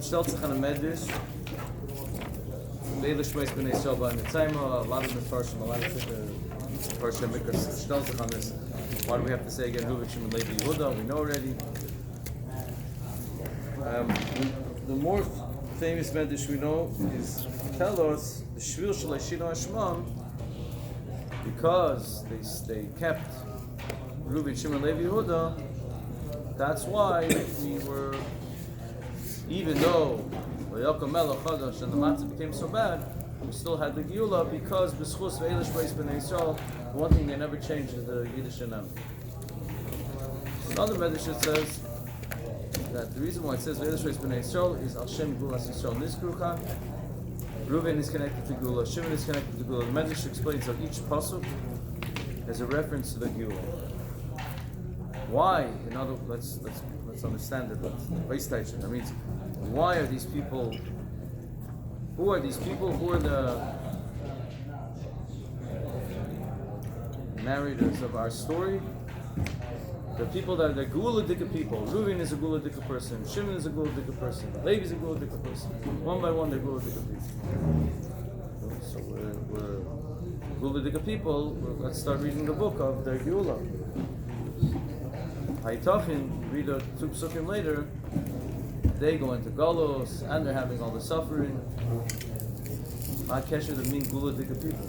stellt sich an a Medrash. Leila Shmeis B'nai Yisrael B'nai Tzayma. A lot of the Parshas, a lot of the Parshas Mikras stellt sich on this. Why do we have to say again, Reuven, Shimon, Levi, Yehuda? We know already. The more famous Medrash we know is tell us the Shvil Shalai Shino Hashmam, because they kept Reuven, Shimon, Levi, Yehuda. That's why we were, even though Ya'akov Melech Chadash and the matzah became so bad, we still had the Geula because B'schus Ve'elish Beis B'nai Yisrael. One thing they never changed is the Yiddish Shanam. Another Medrash says that the reason why it says Ve'elish Beis B'nai Yisrael is Al Shem Gulas Yisrael Nizkrucha. Reuven is connected to Geula, Shimon is connected to Geula. The Medrash explains that each pasuk is a reference to the Geula. Why? In other, let's understand it. That means, why are these people? Who are these people? Who are the narrators of our story? The people that are the Geuladika people. Reuven is a Geuladika person. Shimon is a Geuladika person. Levi is a Geuladika person. One by one, they're Geuladika people. So we're Geuladika people. Let's start reading the book of their Geula. Haytachin, read the two psukim later, they go into Galos and they're having all the suffering. Ma kesher to mean Geuladika people.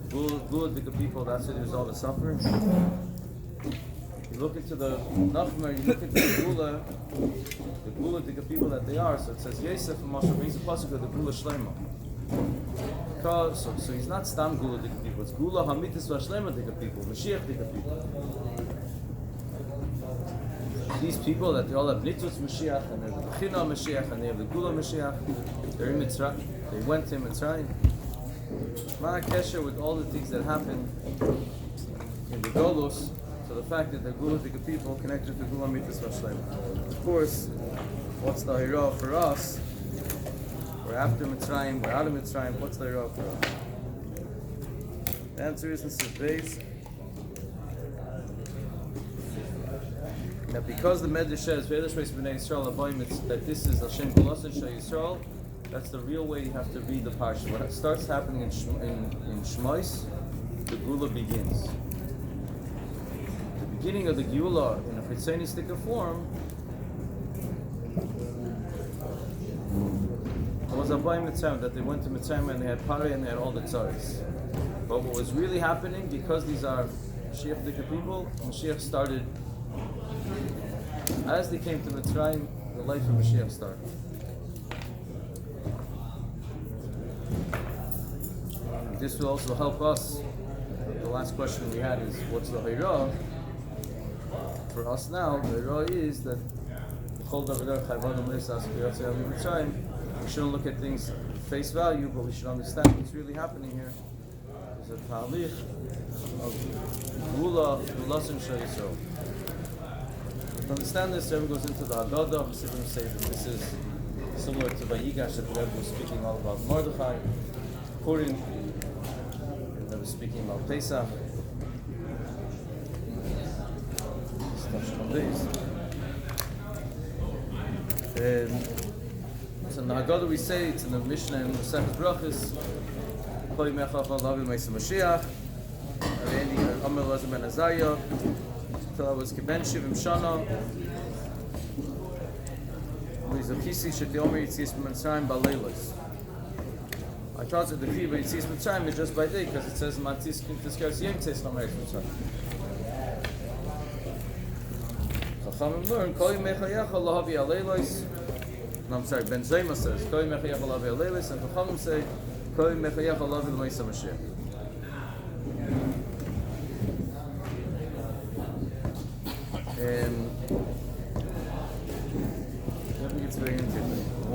Geuladika people, that's it, there's all the suffering. You look into the Nachmar, you look into the Geuladika people that they are. So it says Yosef and Moshe brings the pasuk of the Geula Shlema. So he's not Stam Geuladika people, it's Geula Hamitis Vashlema Dika people, Mashiach Dika people. These people that they all have Nitzutz Mashiach and they have the Bechina Mashiach and they have the Gula Mashiach, they're in Mitzrayim. They went to Mitzrayim. Ma Kesher with all the things that happened in the Golos, so the fact that the Geuladika people connected to Gula Mitzvah Vashlema. Of course, what's the hira for us? We're after Mitzrayim, we're out of Mitzrayim. What's the hira for us? The answer is this is based. That because the Medrash says Ve'elish Beis B'nai Yisrael Abayim, that this is Hashem Gulasin Shal Yisrael, that's the real way you have to read the parsha. When it starts happening in Shemos, the Geula begins. The beginning of the Geula in a Chitzenistika form was Abayim Mitzrayim, that they went to Mitzrayim and they had Parah and they had all the tzaris. But what was really happening, because these are Mashiach Dika people, Mashiach started. As they came to Mitzrayim, the life of Mashiach started. This will also help us. The last question we had is, what's the hira? For us now, the hira is that we shouldn't look at things at face value, but we should understand what's really happening here. There's a talich of Gula, Gulasim Shal Yisrael. To understand this, Rebbe goes into the Haggadah. Chassidim say that this is similar to Vayigash that the Rebbe was speaking all about Mordechai, Purim, and Rebbe was speaking about Pesach. Let's touch on these. So in the Haggadah we say, it's in the Mishnah in the Second Brachas, Kol Yimei Lavi Meisa Mashiach, Aveni Amel Lazar Ben Azariah, till I was Kiben Shivim Shana. There's a Kisi Shetiomer Yitzis Mitzrayim Baleilos. I thought that the Kri Yitzis Mitzrayim is just by day because it says Matzis Kintiskar Siyem Tzis Lameres Mitzrayim. Chachamim learn Kol Yimechayecha Lahavi Aleilos. No, I'm sorry. Ben Zayma says Kol Yimechayecha Lahavi Aleilos, and Chachamim say Kol Yimechayecha Lahavi L'Meisa Mashiach. I think it's very interesting. I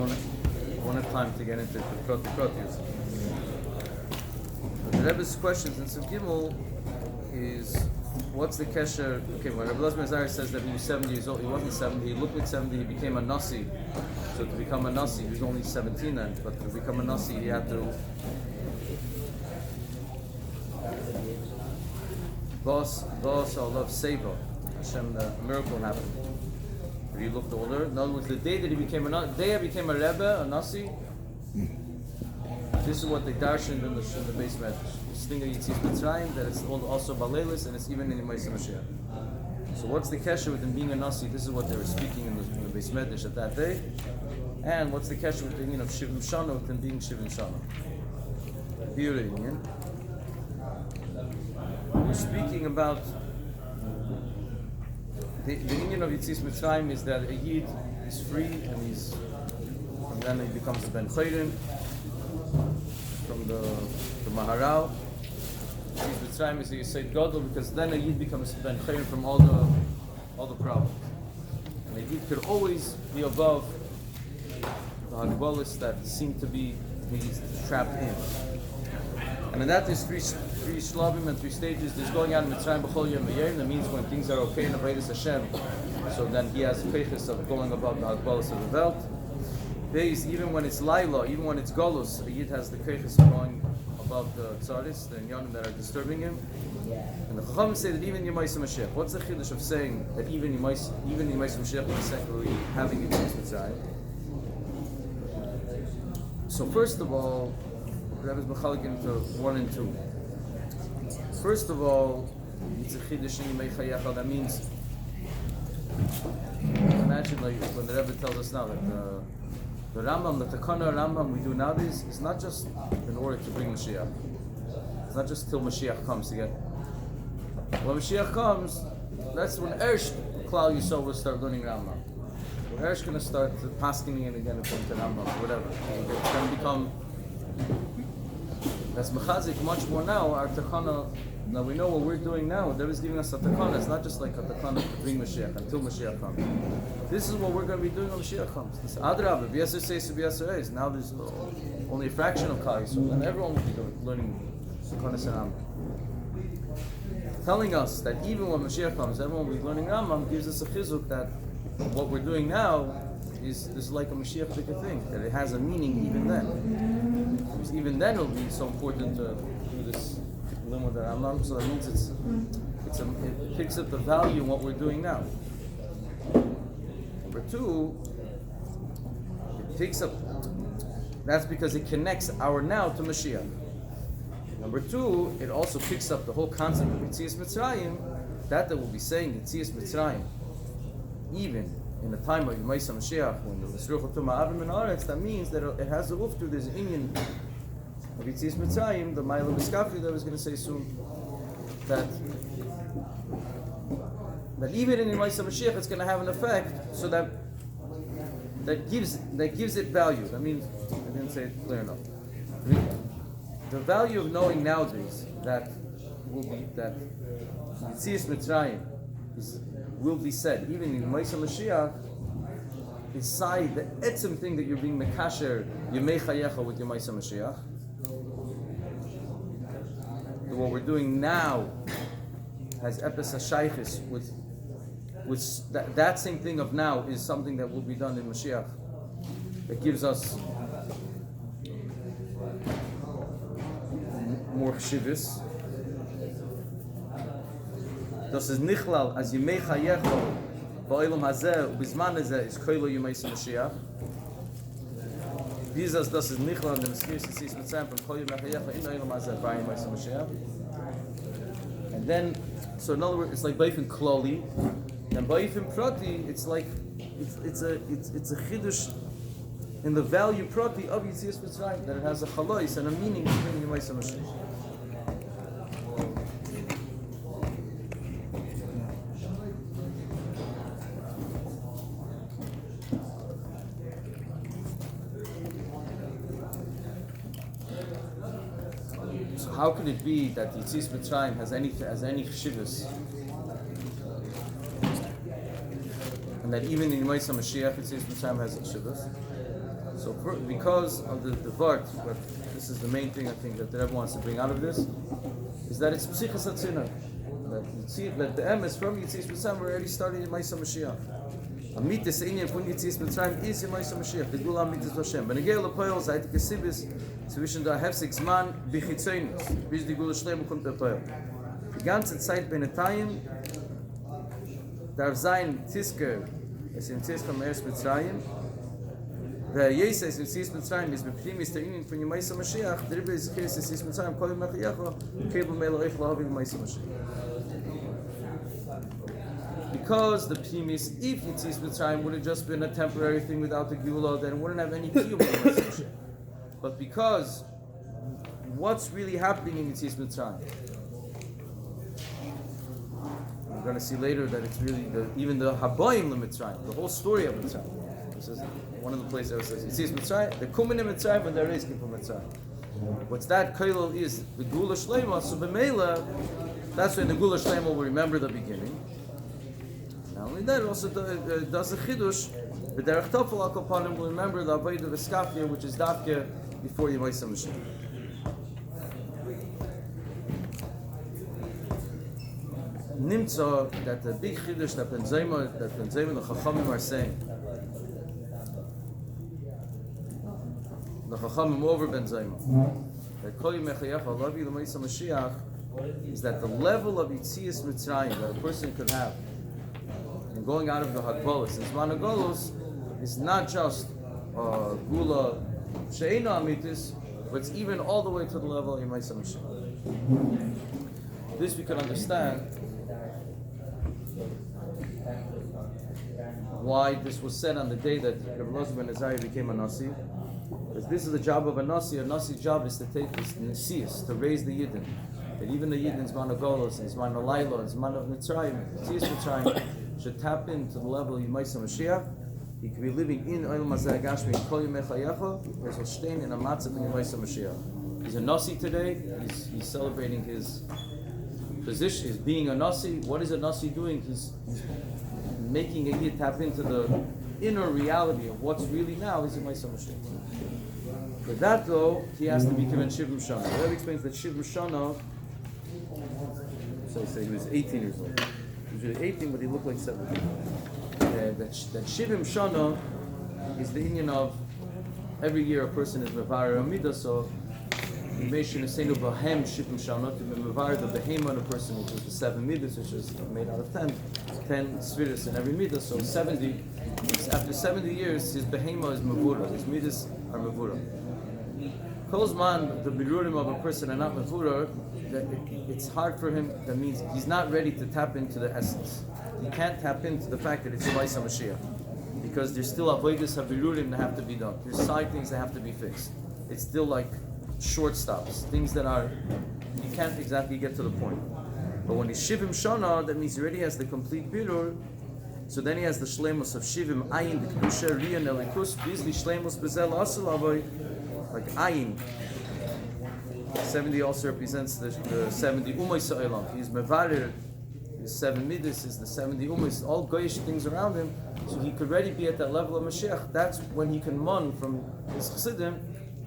won't have time to get into the Krotius. The Rebbe's questions in Sif Gimel is, what's the kesher? Okay, when Rabbi Levi Matusof says that he was 70 years old, he wasn't 70, he looked like 70, he became a Nasi. So to become a Nasi, he was only 17 then, but to become a Nasi, he had to Vos Allah Seva. Hashem, the miracle happened. he looked older. In other words, the day that he became a Rebbe, a Nasi, this is what they darshaned in the base medrash. This thing of Yitzis Mitzrayim, that it's also Balelis, and it's even in the Yemais Mashiach. So what's the kesher with him being a Nasi? This is what they were speaking in the base medrash at that day. And what's the kesher with the union of Shivim Shana, with him being Shivim Shana? Here the union. We're speaking about the union of Yitzis Mitzrayim is that a Yid is free and then he becomes a Ben Chayrin from the Maharal. Yitzis Mitzrayim is a Yisayid Gadol because then a Yid becomes Ben Chayrin from all the problems. And a Yid could always be above the Hagbolis that seem to be he's trapped in. And in that there's three shlabim and 3 stages. There's going out in Mitzrayim b'chol yom v'yom. That means when things are okay in Avodas Hashem, so then he has peiches of going above the Hagbolis of the belt. Days, even when it's Laila, even when it's Golus, a Yid has the peiches of going above the Tzaris, the Inyanim that are disturbing him. And the Chachamim say that even Yemais Mashiach. What's the chiddush of saying that even Yemais Mashiach is secondly having Yitzis Mitzrayim? So first of all, Rebbe's Mechalik into 1 and 2. First of all, it's a chiddush in Yemei Chayecha. That means, imagine like when the Rebbe tells us now that the Rambam, the Takana Rambam we do nowadays is not just in order to bring Mashiach. It's not just till Mashiach comes to get. When Mashiach comes, that's when Ersh Klal Yisrael will start learning Rambam. When Ersh going to start pasking in again according to Rambam, whatever. It's going to become. That's mechazik much more now. Our takana, now we know what we're doing now. There is giving us a takana. It's not just like a takana to bring Mashiach until Mashiach comes. This is what we're going to be doing when Mashiach comes. This Adrabah, B'yasser says to B'yasser Eis. Now there's only a fraction of Kal Yisrael, and everyone will be learning takana Rambam. Telling us that even when Mashiach comes, everyone will be learning Rambam gives us a chizuk that what we're doing now is like a Mashiach thing, that it has a meaning even then. Because even then it'll be so important to do this limud Rambam, so that means it picks up the value in what we're doing now. Number 2, it picks up, that's because it connects our now to Mashiach. Number 2, it also picks up the whole concept of Yitzias Mitzrayim, that we'll be saying Yitzias Mitzrayim, even in the time of Yemais Mashiach, when the Yisruch Tuma Avim and Aretz, that means that it has a uftu, there's an Inyan of Yitzias Mitzrayim, the Ma'ila B'Skafri that I was going to say soon, that even in Yemais Mashiach it's going to have an effect, so that gives it value. I mean, I didn't say it clear enough. The value of knowing nowadays that Yitzias Mitzrayim will be said, even in Yemais Mashiach, beside the etzim thing that you're being mekasher Yemei Chayecha with Yemais Mashiach. What we're doing now has epis hashaychis with that same thing of now is something that will be done in Mashiach. That gives us more chshivus. Das is nichlal as Yemei Chayecha ba'olam hazeh ubizman hazeh is koilo Yemei Mashiach. Dieses das is nichlal in the Meskirus Yitzis Mitzrayim from koilo Yemei Chayecha in olam hazeh by Yemei Mashiach. And then, so in other words, it's like Baifin Kloli, and Baifin Prati, it's like it's a chiddush in the value Prati of Yitzias Mitzrayim, that it has a chalois and a meaning in Yemei Mashiach. How could it be that Yitzis Mitzrayim has any chshivus, and that even in Yemais Mashiach Yitzis Mitzrayim has chshivus? So, because of the Dvar, this is the main thing I think that everyone wants to bring out of this, is that it's psichas hatzina. That the emes from Yitzis Mitzrayim we're already starting in Yemais Mashiach. Amitis inyan from Yitzis Mitzrayim is Yemais Mashiach. The Gula Amitis Hashem. But again, Lepoel Zayit Kesibis zwischen der heftig Zman bichitzoinus bis die Gula Shlem kommt der Poel. Die ganze Zeit Benetayim darf sein Tiske es in Tzis from Eretz Mitzrayim. The Yeses in Tzis Mitzrayim is b'pnimis ta'inin from Yemaisa Mashiach. The Rebbe is Tzis Tzis Mitzrayim kol Mechayecha Kebel Meloich Lahavi Yemaisa Mashiach. Because the pnimis, if Tzis Mitzrayim would have just been a temporary thing without the Geulah, then it wouldn't have any kiyum Yemaisa Mashiach. But because what's really happening in Tzis Mitzrayim? We're going to see later that it's really even the Habayim Mitzrayim, the whole story of Mitzrayim. This is one of the places where it says Tzis Mitzrayim, the Kumin in Mitzrayim, and there is Kipum Mitzrayim. What's that Kailul is the Gula Shlema. So B'Meila, that's when the Gula Shlema will remember the beginning. Not only that, it also does a Chidush. The Derech Tofel Akopanim will remember the Avodah V'Skafia, which is Dafke before Yemaisa Mashiach. Nimtza that the big chiddush that Ben Zayma the Chachamim are saying, the Chachamim over Ben Zayma, that Kol Yimechayecha Alavi L'Maisa Mashiach is that the level of Yitzias Mitzrayim that a person could have in going out of the Hagbolos and Zman Hagbolos is not just Gula She'ena Amitis, but it's even all the way to the level of Yemaisa Mashiach. This we can understand why this was said on the day that Rabbi Levi Matusof became a Nasi. Because this is the job of a Nasi. A Nasi's job is to take this Nasius, to raise the Yidden. That even the Yidden, Zman Hagolos, and Zman Halayla, and Zman of Mitzrayim, Nasius Mitzrayim, should tap into the level of Yemaisa Mashiach. He could be living in Olam Hazeh Gashmi, in Kol Yimei Chayecha, as Holstein in a Matzah in Yemaisa Mashiach. He's a Nasi today. He's celebrating his position, is being a Nasi. What is a Nasi doing? He's making a Yid tap into the inner reality of what's really now is Yemaisa Mashiach. For that though, he has to be given Shivim Shana. The Rebbe explains that Shivim Shana, so say he was 18 years old. He was really 18, but he looked like 17. That Shivim Shana is the union of every year a person is Mevar Amida, so he mentioned Asenu Bahem Shivim Shana to be Mevar the Behema, the person which is the 7 midas, which is made out of 10 spheres in every midah, so 70. After 70 years, his Behema is Mevura, his midas are Mevura. Kolzman, the Birurim of a person are not Mevura, it's hard for him, that means he's not ready to tap into the essence. He can't tap into the fact that it's Yemaisa Mashiach. Because there's still avodas habirurim that have to be done. There's side things that have to be fixed. It's still like short stops, things that are, you can't exactly get to the point. But when he's Shivim Shana, that means he already has the complete birur. So then he has the Shemos of Shivim Ayin, the Kedusha, Riyan, Elikus, Bizli, Shemos, Bezel, Asal, Avoy, like Ayin. 70 also represents the 70 Umay Sa'ilam. He's Mevarir, his 7 Midas is the 70 Umays, all goyish things around him. So he could already be at that level of Mashiach. That's when he can mun from his Chassidim,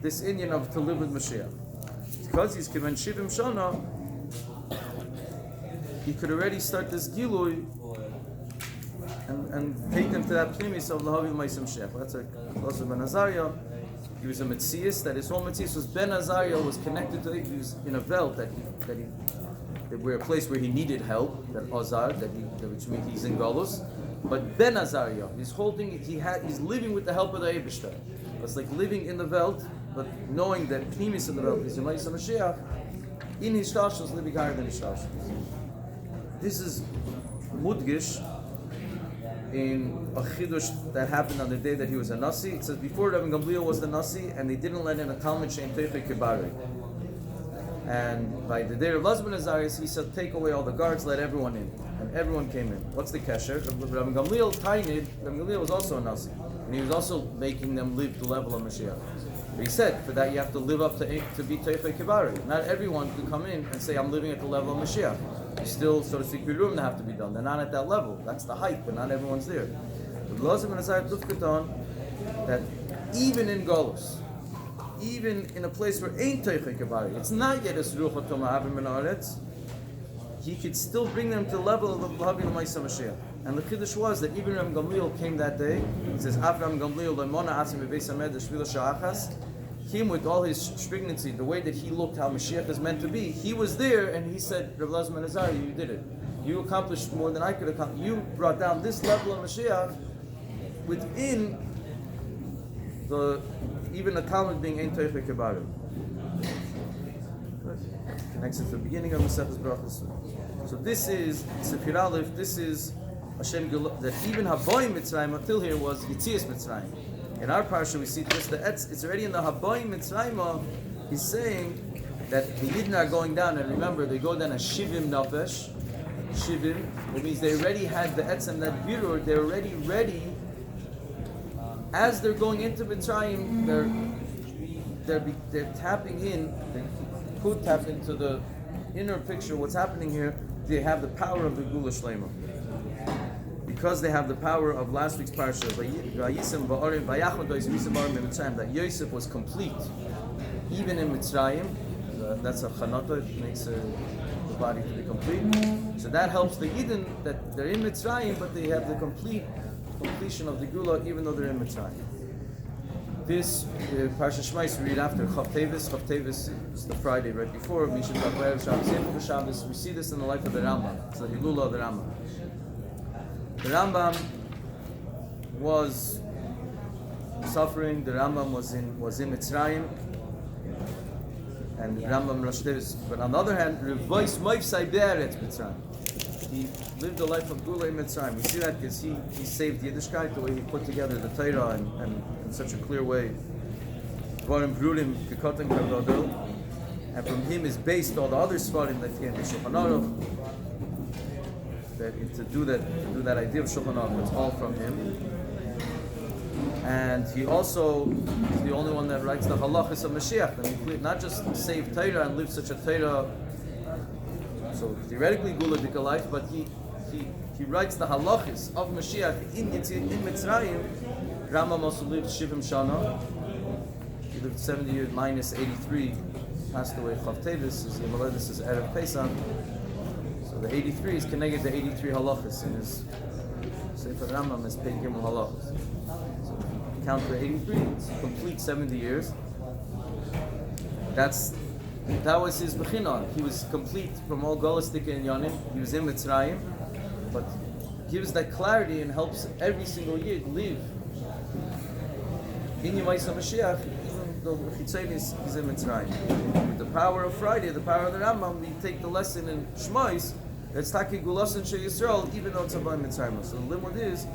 this Indian of to live with Mashiach. Because he's given Shivim Shana, he could already start this Gilui and take them to that Plimis of Lahavi L'Maisa Mashiach. That's a close of Ben Azariah. He was a Metzias, that his whole Metzias was Ben Azariah was connected to it. He was in a Velt that were a place where he needed help, that Azar, which means he's in Galus. But Ben Azariah, his whole thing, he's living with the help of the Eibishter. It's like living in the Velt, but knowing that Pnimis in the Velt is Yemaisa Mashiach, in his Shtashos, living higher than his Shtashos. This is Mudgish in a Chidush that happened on the day that he was a Nasi. It says before Rabbi Gamliel was the Nasi, and they didn't let in a Talmud Shein Teichei Kibari. And by the day of Lazman Azarias, he said, take away all the guards, let everyone in. And everyone came in. What's the kesher? Rabbi Gamliel Tainid, Rabbi Gamliel was also a Nasi. And he was also making them live the level of Mashiach. But he said, for that you have to live up to be Teichei Kibari. Not everyone can come in and say, I'm living at the level of Mashiach. You still, so to speak, birurim that have to be done. They're not at that level. That's the height, but not everyone's there. But Lazim and Azariah Tufkaton, that even in Golus, even in a place where ain't Teichei Kibari, it's not yet a Sruch HaToma Avim and Aretz, he could still bring them to the level of the Lahavi L'Maisa Mashiach. And the Chiddush was that even Rabbi Gamliel came that day. He says, Avram Gamliel Lemona Atzim Bebeis Hamed Shvila Sha'achas, him with all his stringency, the way that he looked, how Mashiach is meant to be, he was there and he said, Rabbi Levi Matusof, you did it. You accomplished more than I could accomplish. You brought down this level of Mashiach within even a Talmud being Ein Teichei Kebaru. Connects it to the beginning of Masechtas Brachos. So this is Sefir Aleph. This is Hashem that even Haboim Mitzrayim until here was Yitzias Mitzrayim. In our parsha we see just it's already in the Haboim Mitzrayim. He's saying that the Yidden are going down, and remember they go down as Shivim Nafesh. Shivim, that means they already had the Etzem, that Birur, they're already ready. As they're going into Mitzrayim, they're tapping in. They could tap into the inner picture. What's happening here? They have the power of the Gula Shlema. Because they have the power of last week's parsha, that Yosef was complete, even in Mitzrayim. That's a chanata. It makes the body to be complete. So that helps the Eden that they're in Mitzrayim, but they have the completion of the Gula, even though they're in Mitzrayim. This Parshas Shemos we read after Chav Tevis. Chav Tevis is the Friday right before Mishat Ba'Erev Shabbos. We see this in the life of the Rambam. It's the Hilula of the Rambam. The Rambam was suffering. The Rambam was in Mitzrayim, and the Rambam Rosh Tevis. But on the other hand, Revois Moifsai Be'eretz Mitzrayim. He lived a life of Gula in Mitzrayim. We see that because he saved Yiddishkeit, the way he put together the Torah and in such a clear way. Dvarim Brurim Kekotan Kavdodil, and from him is based all the other Svarim that came in Shulchan Aruch. To do that idea of Shulchan Aruch, it's all from him. And he also is the only one that writes the halachas of Mashiach. I mean, not just save Torah and live such a Torah. So theoretically Gula Dika life, but he writes the halachas of Mashiach in Mitzrayim. Rambam also lived Shivim Shana. He lived 70 years minus 83. Passed away Chav Tevis. His Yom is Erev Pesach. So the 83 is connected to 83 halachas in his Sefer Rambam as Pei Gimel halachas. So if you count for 83, it's a complete 70 years. That was his Bechina. He was complete from all Golastika and Yonim. He was in Mitzrayim, but gives that clarity and helps every single year live in Yemaisa Mashiach, even though Chitzenis is in Mitzrayim. With the power of Friday, the power of the Rambam, we take the lesson in Shemos that's Taki Gulas and Shei Yisrael, even though it's about Mitzrayim. So the limud is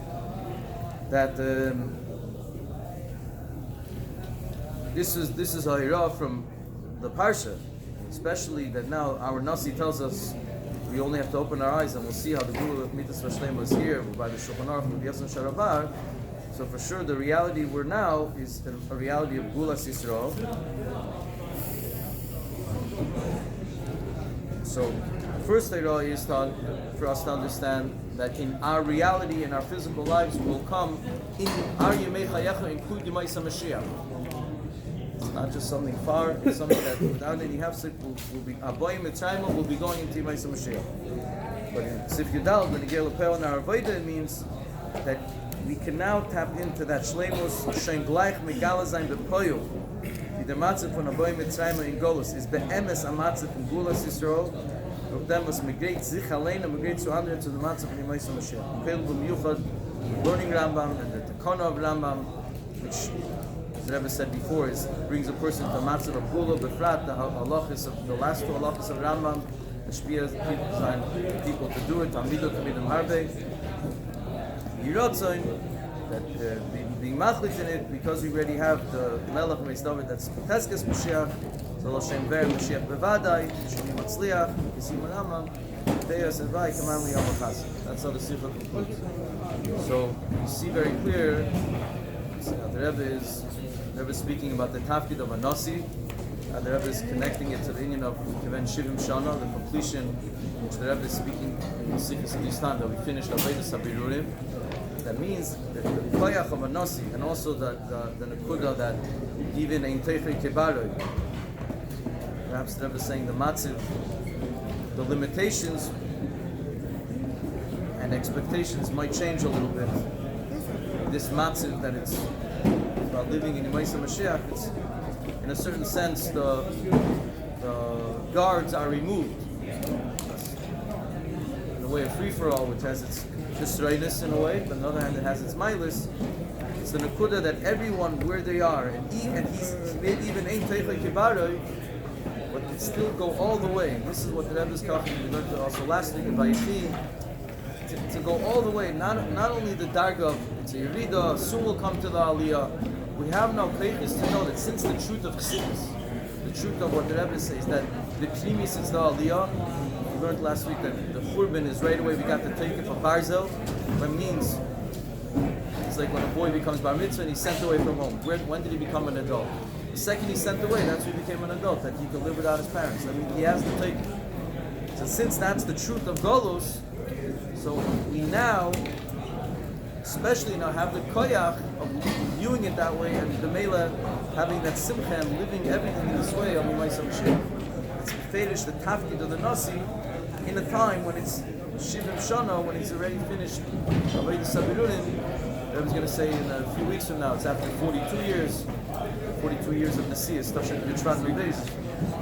that this is a hira from the Parsha, especially that now our Nasi tells us we only have to open our eyes and we'll see how the Gula of Mitzvah Shlema was here by the Shulchan Aruch and Yosef Sharavar. So for sure the reality we're now is a reality of Gulas Yisrael. So the first idea is for us to understand that in our reality, in our physical lives, will come in our Yemei Chayecha include Yemaisa Mashiach. It's not just something far, it's something that without any hafsek will be Aboyim Mitzrayim will be going into Yemaisa Mashiach. But in Sif Yudal, when you get Lepel in our Avodah, it means that we can now tap into that Shleimus Shem Gleich Megalazayim Bepoyu. The matzah from Aboyim Mitzrayim in Golus is be'emes a matzah from Gulas Yisrael. Of them was migrate zich alein and migrate to under to the matzah from Yemaisa Mashiach. Pel b'miyuchad, learning Rambam and the Takana of Rambam, which the Rebbe said before, brings a person to the matzah of Gula befrat, the halachas of the last two halachas of Rambam, the shpiyas people to do it, Talmidot to be them harbe. Yirotzain, that being machlit in it, because we already have the Melech Meistavet that's Teskes Mashiach, so L'Shem Ver Mashiach Bevadai, Shemi Matzliach, Yisim Rambam, Deus and Vai, Kaman Liyam Achas. That's how the Sikha concludes. So you see very clear, the Rebbe is speaking about the Tafkid of a Nasi, and the Rebbe is connecting it to the union of Kiven Shivim Shana, the completion, which the Rebbe is speaking in the Sikha Sidistan, that we finished Avedis HaBirurim. That means that the koyach of a nasi, and also the nekuda that even in teichei kebaroi, perhaps the Rebbe is saying the matziv, the limitations and expectations might change a little bit. This matziv that it's about living in Yemaisa Mashiach, it's in a certain sense the guards are removed in a way of free for all, which has its Hisraelis in a way, but on the other hand it has its Milas. It's the Nakuda that everyone where they are, and he's maybe even Ein Teicha Kibaroi, but it still go all the way. And this is what the Rebbe is talking about. We learned also last week in Vayichi, to go all the way, not only the Darga of it's a Yerida, soon will come to the Aliyah. We have no Keichis to know that since the truth of Chassidus, the truth of what the Rebbe says, that the Pnimi since the Aliyah, we learned last week that the Churban is right away, we got the Teikif of Barzel, what means it's like when a boy becomes Bar Mitzvah and he's sent away from home. When did he become an adult? The second he's sent away, that's when he became an adult, that he could live without his parents. I mean, he has the Teikif. So since that's the truth of Golus, so we now, especially now, have the koyach of viewing it that way, and the Mela having that simcha and living everything in this way of Umaysa Mashiach. It's fetish the tafkid of the Nasi in a time when it's Shivim Shana, when he's already finished Avodah Sabirunim. I was going to say in a few weeks from now, it's after 42 years of Nasiya, Tashat Yitzrat Ribeis.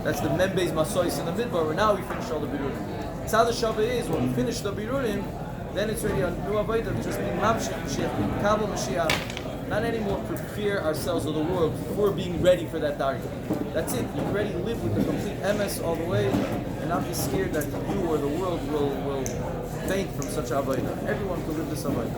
That's the Membe's Masois in the Midbar, where now we finish all the Birurim. It's how the Shabbat is, when we finish the Birurim, then it's really a new Avodah, just being Mamshech Mashiach, being Kabul Mashiach, not anymore prepare ourselves or the world for being ready for that Darga. That's it, you already live with the complete MS all the way, and not be scared that you or the world will faint from such Avodah. Everyone can live this Avodah.